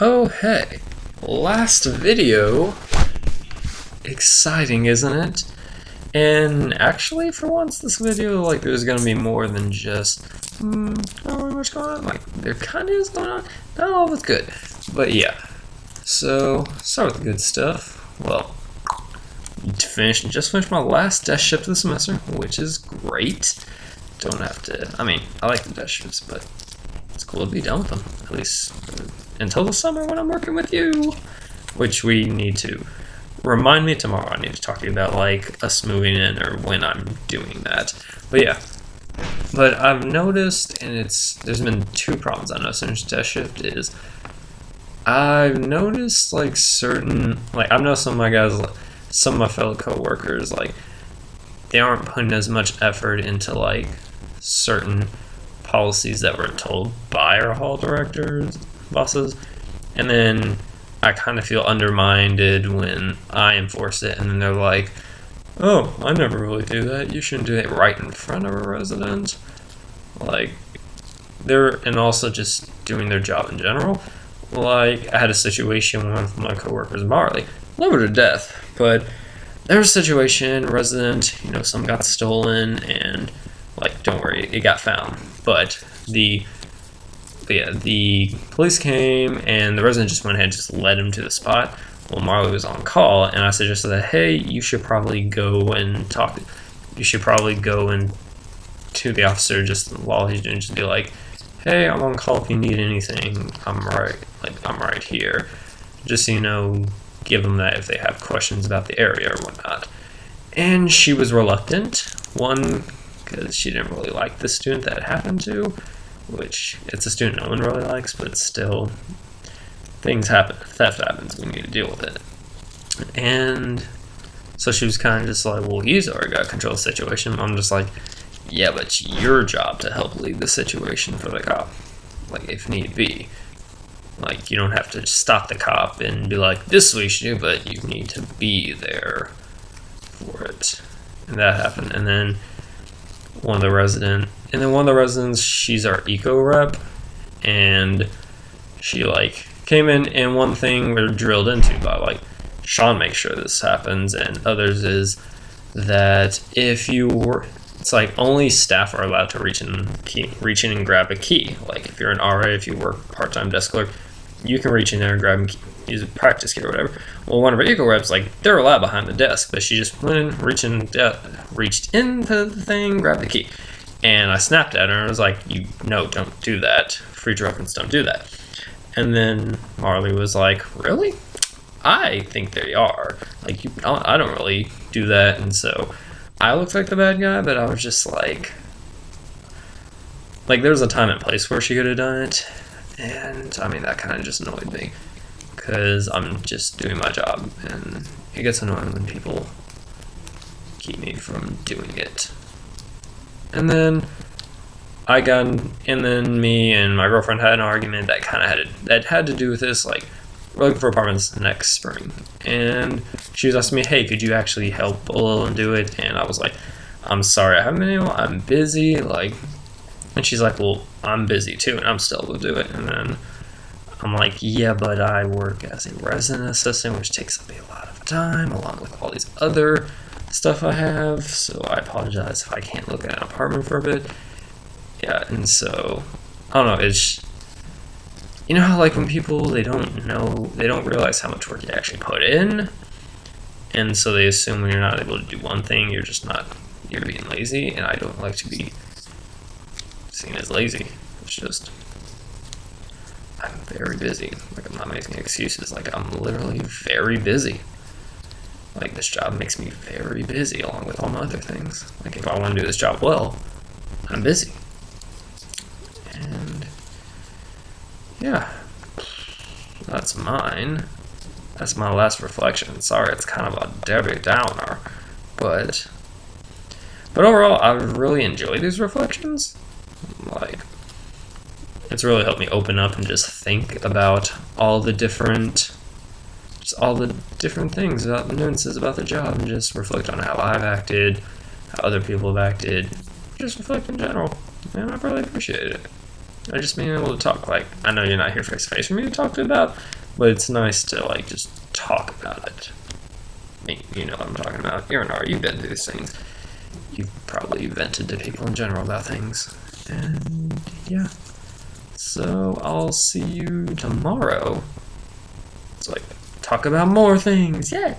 Oh hey, last video, exciting isn't it? And actually for once this video, like there's gonna be more than just, not really much going on, like there kinda is going on, not all of it's good, but yeah. So, start with the good stuff. Well, just finished my last desk shift of the semester, which is great. Don't have to, I mean, I like the desk shifts, but it's cool to be done with them, at least until the summer when I'm working with you, which we need to remind me tomorrow. I need to talk to you about like us moving in or when I'm doing that. But yeah, but I've noticed, and there's been two problems I noticed in desk shift is I've noticed like I've noticed some of my guys, some of my fellow coworkers, like they aren't putting as much effort into like certain policies that were told by our hall directors, bosses, and then I kind of feel undermined when I enforce it, and then they're like, "Oh, I never really do that. You shouldn't do it right in front of a resident." Like, and also just doing their job in general. Like, I had a situation with one of my coworkers, Marley, love her to death, but there was a situation, resident, some got stolen, and like, don't worry, it got found. But the police came, and the resident just went ahead and just led him to the spot. Well, Marley was on call, and I suggested that, hey, you should probably go and talk. You should probably go and to the officer just while he's doing, just be like, hey, I'm on call if you need anything. I'm right here. Just give them that if they have questions about the area or whatnot. And she was reluctant. One, because she didn't really like the student that it happened to, which it's a student no one really likes, but still, things happen. Theft happens. We need to deal with it. And so she was kind of just like, well, he's already got control of the situation. I'm just like, yeah, but it's your job to help lead the situation for the cop, like if need be. Like, you don't have to stop the cop and be like, this is what you should do, but you need to be there for it. And that happened. And then one of the residents, she's our eco rep, and she like came in, and one thing we're drilled into by like Sean makes sure this happens, and others is that if you were, it's like only staff are allowed to reach in and grab a key. Like if you're an RA, if you work part-time desk clerk, you can reach in there and grab and use a practice kit or whatever. Well, one of our eco reps, like they're allowed behind the desk, but she just went in, reached into the thing, grabbed the key. And I snapped at her and I was like, no, don't do that. For future reference, don't do that. And then Marley was like, really? I think they are. Like, I don't really do that. And so I looked like the bad guy, but I was just like there was a time and place where she could have done it. And I mean, that kind of just annoyed me because I'm just doing my job, and it gets annoying when people keep me from doing it. And then me and my girlfriend had an argument that had to do with this. Like, we're looking for apartments next spring, and she was asking me, hey, could you actually help a little and do it? And I was like, I'm sorry, I haven't been able, I'm busy, and she's like, well, I'm busy too, and I'm still able to do it. And then I'm like, yeah, but I work as a resident assistant, which takes up a lot of time, along with all these other stuff I have, so I apologize if I can't look at an apartment for a bit. Yeah, and so, I don't know, it's, how like when people, they don't realize how much work you actually put in, and so they assume when you're not able to do one thing, you're being lazy, and I don't like to be seen as lazy. It's just, I'm very busy. Like, I'm not making excuses. Like, I'm literally very busy. Like, this job makes me very busy along with all my other things. Like, if I want to do this job well, I'm busy. And yeah, that's mine. That's my last reflection. Sorry, it's kind of a Debbie Downer, but overall, I've really enjoyed these reflections. Like, it's really helped me open up and just think about all the different things about the nuances about the job, and just reflect on how I've acted, how other people have acted, just reflect in general. And I really appreciate it. or just being able to talk. Like, I know you're not here face to face for me to talk to about, but it's nice to like just talk about it. I mean, you know what I'm talking about. You're an art. You've been through these things. You've probably vented to people in general about things. And yeah. So I'll see you tomorrow. It's like talk about more things. Yeah.